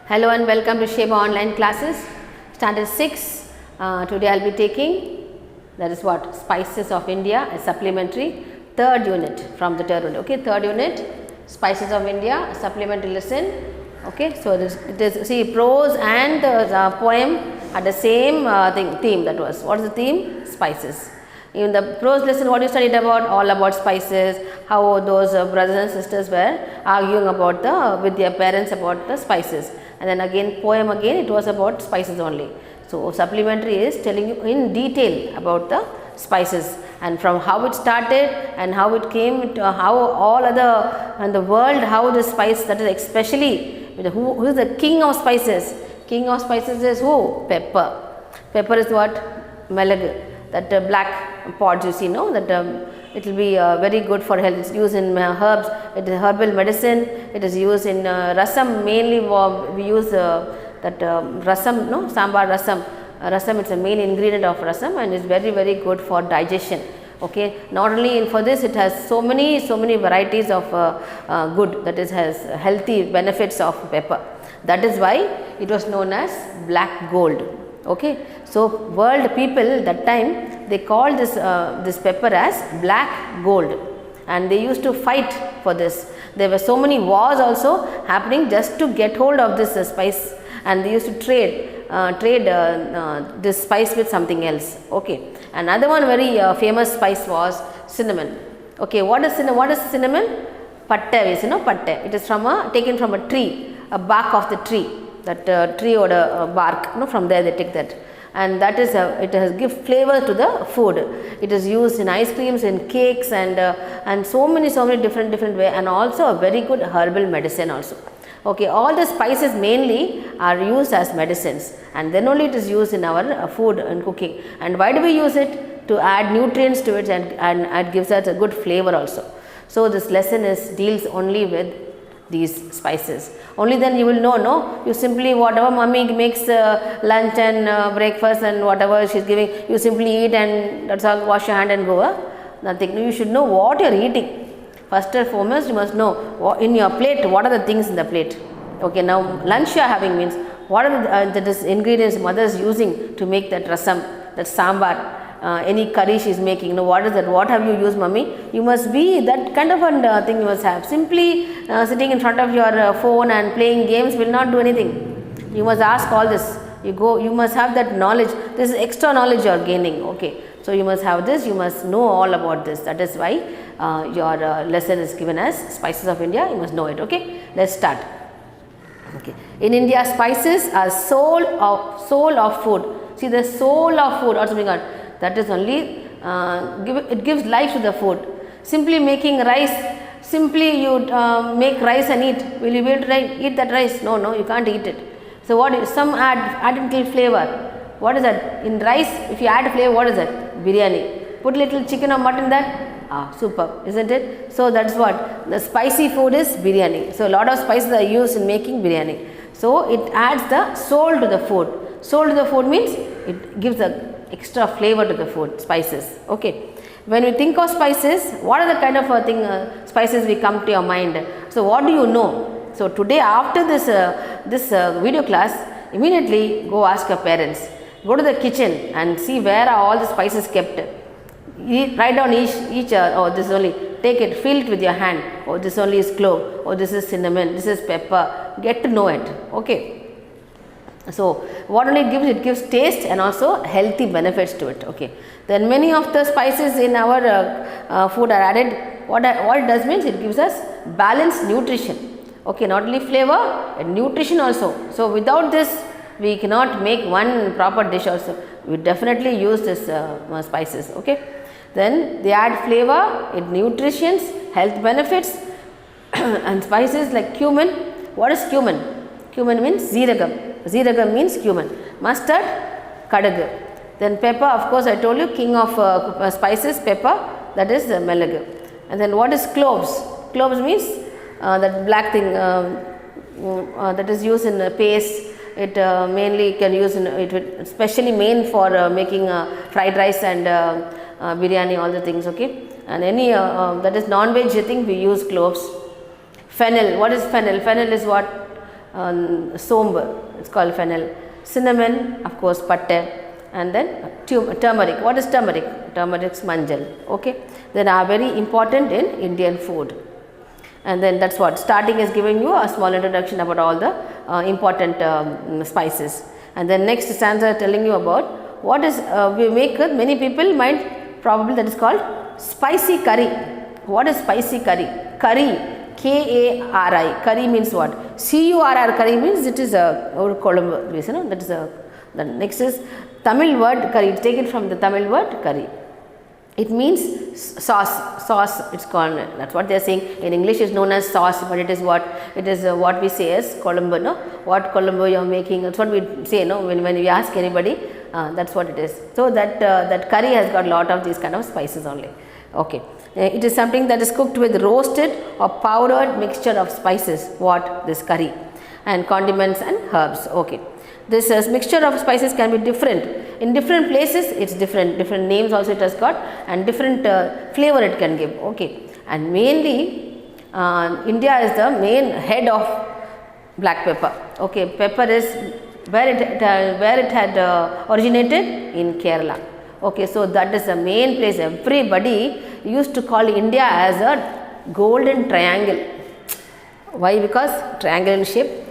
Hello and welcome to Sheba online classes, standard 6. Today I will be taking, that is what, Spices of India, a supplementary third unit from the third unit. Okay, third unit, Spices of India, supplementary lesson. Okay, so it is see, prose and poem are the same theme. That was, what is the theme? Spices. In the prose lesson, what you studied about? All about spices, how those brothers and sisters were arguing about with their parents about the spices. And then again poem, again it was about spices only. So supplementary is telling you in detail about the spices and from how it started and how it came to how all other and the world, how the spice, that is especially who is the king of spices. King of spices is who? Pepper. Pepper is what? Melag. That black pods you see, no, that it will be very good for health. It is used in herbs, it is herbal medicine, it is used in rasam, mainly we use that rasam, no, sambar rasam. Rasam is a main ingredient of rasam and is very good for digestion. Okay, not only for this, it has so many varieties of good, that is has healthy benefits of pepper. That is why it was known as black gold. Okay, so world people that time they called this pepper as black gold, and they used to fight for this. There were so many wars also happening just to get hold of this spice, and they used to trade this spice with something else. Okay, another one very famous spice was cinnamon. Okay, what is cinnamon? Patte, you know, patte. It is from taken from a tree, a bark of the tree. That tree or a bark, no, from there they take that, and that is it has give flavor to the food. It is used in ice creams, in cakes, and so many different way, and also a very good herbal medicine also. Okay, all the spices mainly are used as medicines, and then only it is used in our food and cooking. And why do we use it? To add nutrients to it, and it gives us a good flavor also. So this lesson deals only with these spices. Only then you will know, no, you simply whatever mommy makes lunch and breakfast and whatever she is giving, you simply eat and that's all, wash your hand and go. Nothing. You should know what you are eating. First and foremost, you must know in your plate, what are the things in the plate. Okay, now lunch you are having means what are the ingredients mother is using to make that rasam, that sambar. Any curry she is making, what is that, what have you used mommy? You must be that kind of a thing you must have. Simply sitting in front of your phone and playing games will not do anything. You must ask all this, you must have that knowledge. This is extra knowledge you are gaining. Okay, so you must have this, you must know all about this. That is why your lesson is given as Spices of India. You must know it. Okay, let's start. Okay, in India spices are soul of food. See, the soul of food or something on. That is only it gives life to the food. Simply making rice, simply you make rice and eat. Will you be able to eat that rice? No, you can't eat it. So what is some add little flavor? What is that? In rice, if you add flavor, what is that? Biryani. Put little chicken or mutton that. Superb, isn't it? So that's what the spicy food is, biryani. So a lot of spices are used in making biryani. So it adds the soul to the food. Soul to the food means it gives a extra flavor to the food, spices. Okay, when we think of spices, what are the kind of spices we come to your mind? So what do you know? So today after this video class, immediately go ask your parents, go to the kitchen and see where are all the spices kept. Write down each oh, this is only, take it, feel it with your hand. Oh, this only is clove. Oh, this is cinnamon, this is pepper. Get to know it. Okay, so what only it gives taste and also healthy benefits to it. Okay, then many of the spices in our food are added. What it does means it gives us balanced nutrition. Okay, not only flavor and nutrition also. So without this we cannot make one proper dish also. We definitely use this spices. Okay, then they add flavor, it nutrition, health benefits and spices like cumin. What is cumin? Cumin means zeeragam. Zeeragam means cumin. Mustard, kadag. Then pepper, of course I told you, king of spices, pepper, that is melag. And then what is cloves? Cloves means that black thing that is used in paste. It mainly can use in it, especially main for making fried rice and biryani, all the things. Okay, and any that is non-veg thing we use cloves. Fennel, what is fennel? Fennel is what? somb, it's called fennel. Cinnamon, of course, patte, and then turmeric. What is turmeric? Turmeric is manjal. Okay, they are very important in Indian food. And then that's what starting is giving you a small introduction about all the important spices. And then next stanza telling you about what is we make. Many people might probably that is called spicy curry. What is spicy curry? Curry, K-A-R-I. Curry means what? C-U-R-R. Curry means it is a Colombo. You know, that is a. The next is Tamil word curry. Take it from the Tamil word curry. It means sauce it's called, that's what they are saying. In English is known as sauce, but it is what? It is what we say as Colombo, no? What Colombo you are making, that's what we say, no? When we ask anybody, that's what it is. So that that curry has got a lot of these kind of spices only. Okay. It is something that is cooked with roasted or powdered mixture of spices, what? This curry, and condiments and herbs. Okay. This mixture of spices can be different. In different places it's different names also it has got, and different flavor it can give. Okay. And mainly India is the main head of black pepper. Okay. Pepper is where it had originated in Kerala. Okay. So that is the main place. Everybody used to call India as a golden triangle. Why? Because triangle in shape.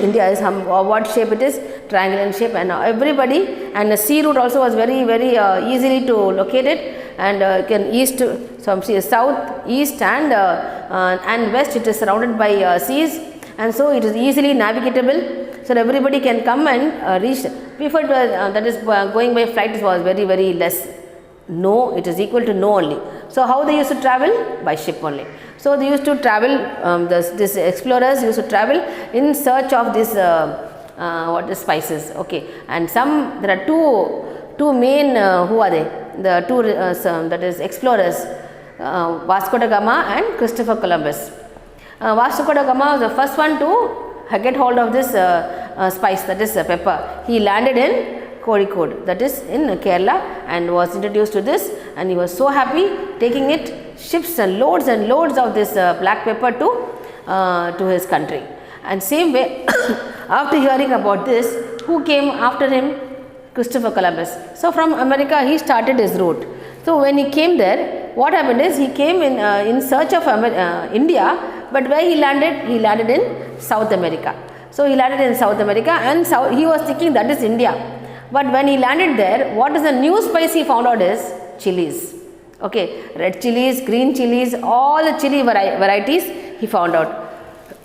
India is what shape it is? Triangle in shape, and everybody, and the sea route also was very easily to locate it, and can east from south, east and west it is surrounded by seas, and so it is easily navigatable, so everybody can come and reach. Before it was, that is going by flight was very less. No, it is equal to no only. So how they used to travel? By ship only. So they used to travel, this explorers used to travel in search of this what is spices. Okay. And there are two main who are they? The two that is explorers, Vasco da Gama and Christopher Columbus. Vasco da Gama was the first one to get hold of this spice, that is pepper. He landed in Kozhikode, that is in Kerala, and was introduced to this, and he was so happy, taking it ships and loads of this black pepper to his country. And same way after hearing about this, who came after him? Christopher Columbus. So from America he started his route. So when he came there, what happened is he came in search of India, but where he landed in South America. So he landed in South America, and he was thinking that is India. But when he landed there, what is the new spice he found out is chilies. Okay, red chilies, green chilies, all the chili varieties he found out.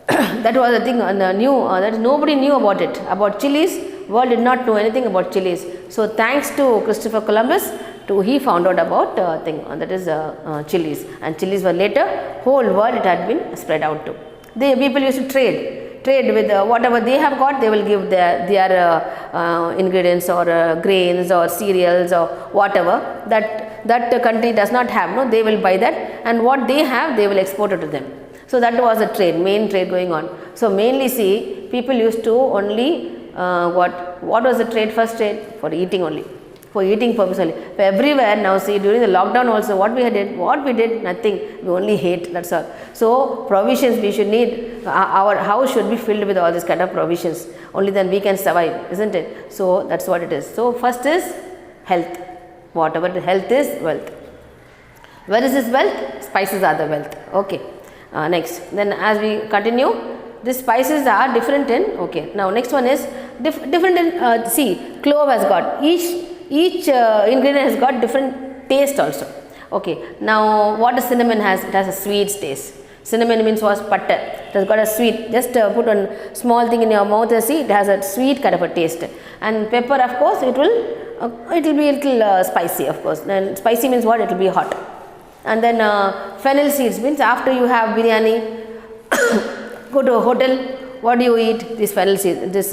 That was the thing that nobody knew about it. About chilies, world did not know anything about chilies. So thanks to Christopher Columbus, he found out about that is chilies, and chilies were later whole world it had been spread out to. People used to trade with whatever they have got, they will give their ingredients or grains or cereals or whatever that country does not have. No, they will buy that, and what they have they will export it to them. So that was a main trade going on. So mainly see, people used to only what was the trade? First trade for eating only, for eating purpose only. But everywhere now see, during the lockdown also what we did nothing, we only ate, that's all. So provisions we should need, our house should be filled with all this kind of provisions, only then we can survive, isn't it? So that's what it is. So first is health, whatever the health is, wealth. Where is this wealth? Spices are the wealth. Okay. Next, then as we continue, these spices are different in, okay, now next one is different in, see, clove has got, each ingredient has got different taste also. Okay, now what the cinnamon has? It has a sweet taste. Cinnamon means was butter. It has got a sweet, just put one small thing in your mouth and see, it has a sweet kind of a taste. And pepper, of course, it will be a little spicy, of course. And spicy means what? It will be hot. And then fennel seeds means after you have biryani, go to a hotel, what do you eat? This fennel seed, this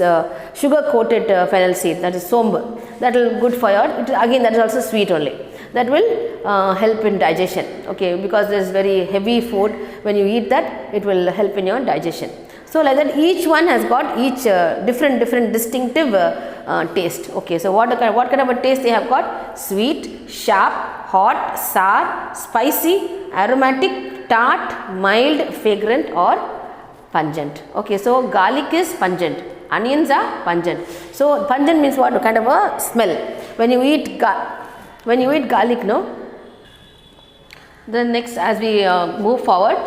sugar coated fennel seed, that is somb. That will good for your, again that is also sweet only. That will help in digestion, okay, because there is very heavy food. When you eat that, it will help in your digestion. So like that, each one has got each different distinctive taste. Okay, so what kind of a taste they have got? Sweet, sharp, hot, sour, spicy, aromatic, tart, mild, fragrant, or Pungent. Okay, so garlic is pungent. Onions are pungent. So pungent means what? Kind of a smell. When you eat garlic, no. Then next, as we move forward,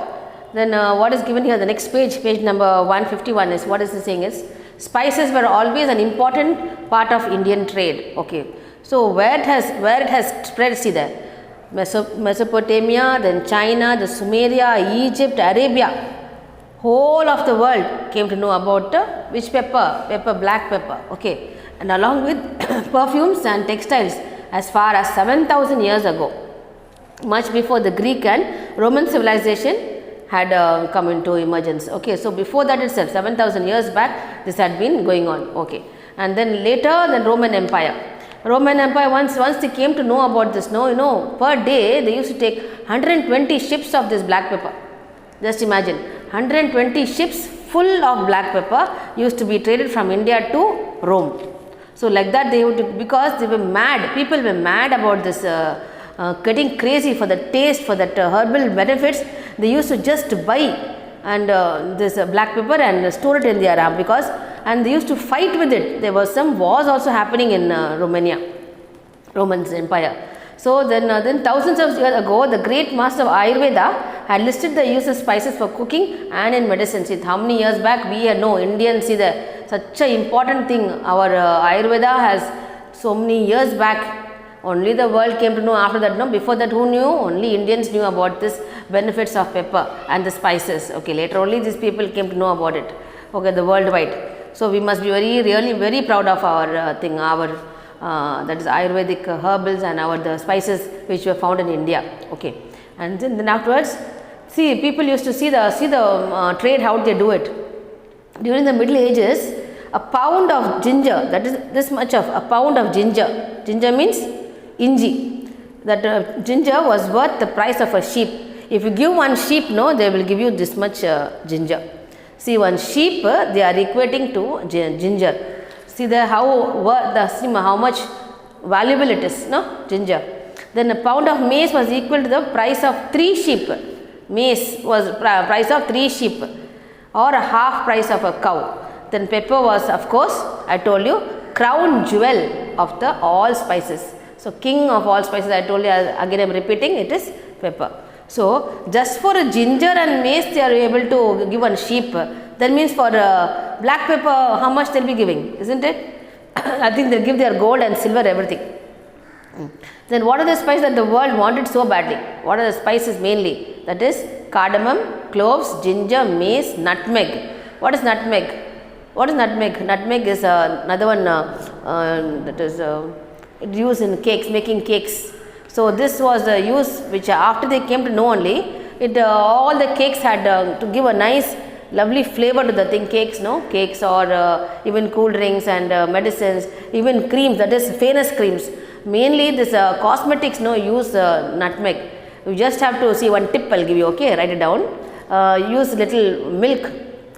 then what is given here? The next page number 151 is what is it saying is spices were always an important part of Indian trade. Okay, so where it has spread, see there. Mesopotamia, then China, the Sumeria, Egypt, Arabia. Whole of the world came to know about which pepper, black pepper. Okay, and along with perfumes and textiles as far as 7,000 years ago, much before the Greek and Roman civilization had come into emergence. Okay, so before that itself, 7,000 years back, this had been going on. Okay, and then later the Roman Empire. Once they came to know about this, per day they used to take 120 ships of this black pepper. Just imagine, 120 ships full of black pepper used to be traded from India to Rome. So like that they would, because they were mad, people were mad about this, getting crazy for the taste, for that herbal benefits. They used to just buy and this black pepper and store it in their and they used to fight with it. There was some wars also happening in Romania, Roman Empire. So then thousands of years ago, the great master of Ayurveda had listed the use of spices for cooking and in medicine. See, how many years back we know Indians, see such an important thing. Our Ayurveda has so many years back. Only the world came to know after that. No, before that who knew? Only Indians knew about this benefits of pepper and the spices. Okay, later only these people came to know about it. Okay, the worldwide. So we must be really very proud of our thing, that is Ayurvedic herbals and the spices which were found in India. Okay, and then afterwards, see, people used to see the trade, how they do it. During the Middle Ages, a pound of ginger, that is this much of a pound of ginger. Ginger means inji. That ginger was worth the price of a sheep. If you give one sheep, they will give you this much ginger. See, one sheep they are equating to ginger. See how much valuable it is, ginger. Then a pound of maize was equal to the price of 3 sheep. Maize was price of 3 sheep, or a half price of a cow. Then pepper was, of course, I told you, crown jewel of the all spices. So king of all spices, I told you, again I am repeating, it is pepper. So just for a ginger and maize they are able to give one sheep. That means for black pepper, how much they will be giving, isn't it? I think they give their gold and silver, everything. Then what are the spices that the world wanted so badly? What are the spices mainly? That is cardamom, cloves, ginger, mace, nutmeg. What is nutmeg? Nutmeg is another one that is used in cakes, making cakes. So this was the use which after they came to know only, all the cakes had to give a nice lovely flavor to the thing, cakes or even cool drinks and medicines, even creams, that is famous creams. Mainly this cosmetics use nutmeg. You just have to see one tip, I'll give you, okay, write it down. Use little milk,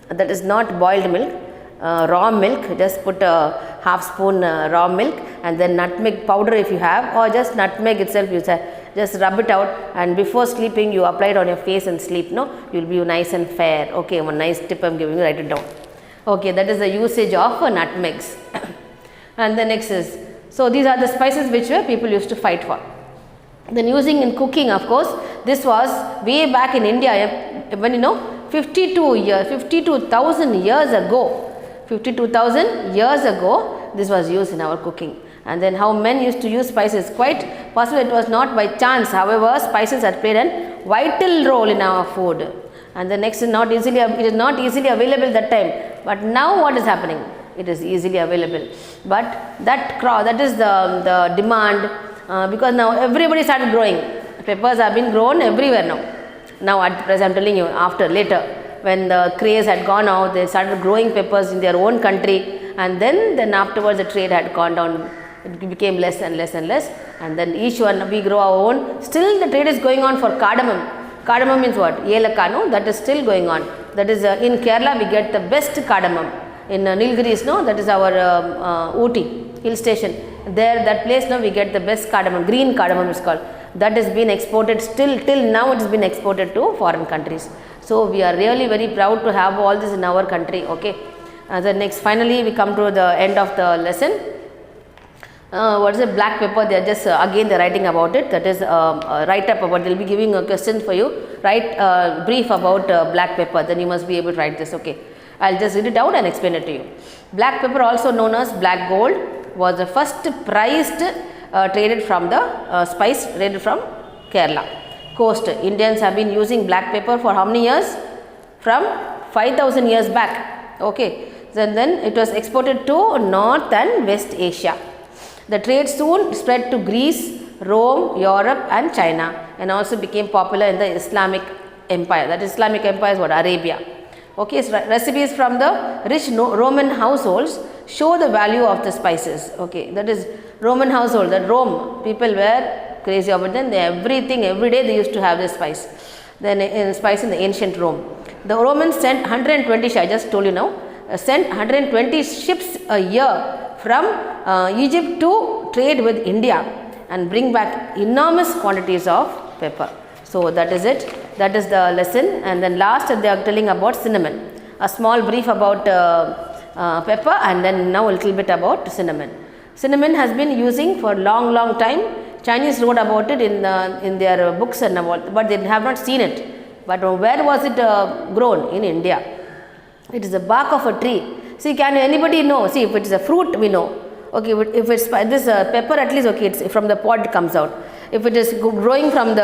that is not boiled milk, raw milk, just put a half spoon raw milk, and then nutmeg powder if you have, or just nutmeg itself, you just rub it out, and before sleeping you apply it on your face and sleep, you will be nice and fair. Okay, one nice tip I am giving you, write it down. Okay, that is the usage of nutmegs. And the next is, so these are the spices which people used to fight for. Then using in cooking, of course, this was way back in India, when 52,000 years ago. 52,000 years ago, this was used in our cooking. And then how men used to use spices, quite possible it was not by chance. However, spices had played a vital role in our food. And the next is it is not easily available that time. But now what is happening? It is easily available. But that is the demand, because now everybody started growing. Peppers have been grown everywhere now. Now at present I am telling you, later when the craze had gone out, they started growing peppers in their own country, and then afterwards the trade had gone down. It became less and less and less, and then each one we grow our own. Still the trade is going on for cardamom. Cardamom means what? Yelaka, no? That is still going on. That is in Kerala we get the best cardamom. In Nilgiris, that is our Ooty hill station. There, that place, we get the best cardamom. Green cardamom is called. That has been exported till now. It has been exported to foreign countries. So we are really very proud to have all this in our country. Okay. The next, finally we come to the end of the lesson. What is a black pepper? They are just again they are writing about it. That is write up about. They will be giving a question for you. Write brief about black pepper. Then you must be able to write this. Okay. I'll just read it out and explain it to you. Black pepper, also known as black gold, was the first prized traded from the spice traded from Kerala coast. Indians have been using black pepper for how many years? From 5,000 years back. Okay. Then it was exported to North and West Asia. The trade soon spread to Greece, Rome, Europe and China, and also became popular in the Islamic Empire. That Islamic Empire is what? Arabia. Okay, so recipes from the rich Roman households show the value of the spices. Okay, that is Roman household, that Rome people were crazy about them. Everything, every day they used to have this spice. Then in spice in the ancient Rome. The Romans sent 120, I just told you now, sent 120 ships a year from Egypt to trade with India and bring back enormous quantities of pepper. So that is it. That is the lesson. And then last they are telling about cinnamon. A small brief about pepper, and then now a little bit about cinnamon. Cinnamon has been using for long time. Chinese wrote about it in their books and all, but they have not seen it. But where was it grown? In India. It is the bark of a tree. See, can anybody know? See, if it is a fruit, we know. Okay, if it's this pepper, at least okay, it's from the pod it comes out. If it is growing from the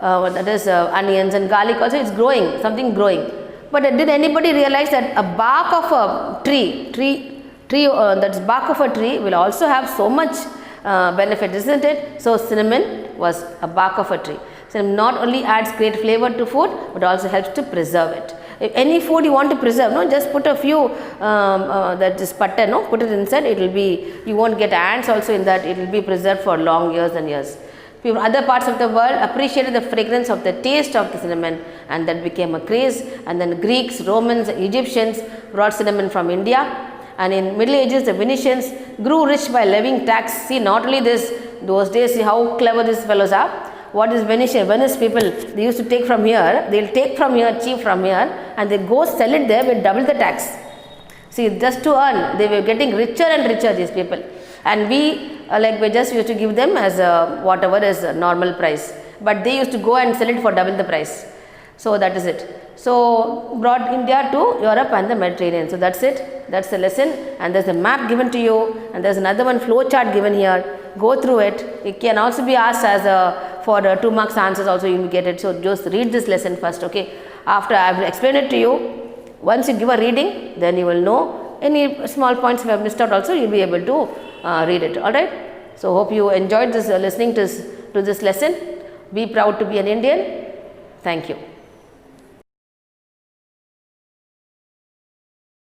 that is onions and garlic, also it's growing, something growing. But did anybody realize that a bark of a tree that's bark of a tree will also have so much benefit, isn't it? So cinnamon was a bark of a tree. Cinnamon not only adds great flavor to food, but also helps to preserve it. If any food you want to preserve, no, just put a few that is butter, no, put it inside. It will be, you won't get ants also in that. It will be preserved for long years and years. People in other parts of the world appreciated the fragrance of the taste of the cinnamon, and that became a craze. And then Greeks, Romans, Egyptians brought cinnamon from India. And in Middle Ages, the Venetians grew rich by levying tax. See, not only this, those days, see how clever these fellows are. What is Venice people, they used to take from here, they will take from here, cheap from here, and they go sell it there with double the tax. See, just to earn, they were getting richer and richer, these people. And we just used to give them as whatever is normal price. But they used to go and sell it for double the price. So that is it. So brought India to Europe and the Mediterranean. So that's it. That's the lesson. And there's a map given to you. And there's another one flow chart given here. Go through it. It can also be asked as for 2 marks answers also you will get it. So just read this lesson first. Okay. After I will explain it to you. Once you give a reading, then you will know any small points you have missed out also, you will be able to read it. Alright. So hope you enjoyed this listening to this lesson. Be proud to be an Indian. Thank you.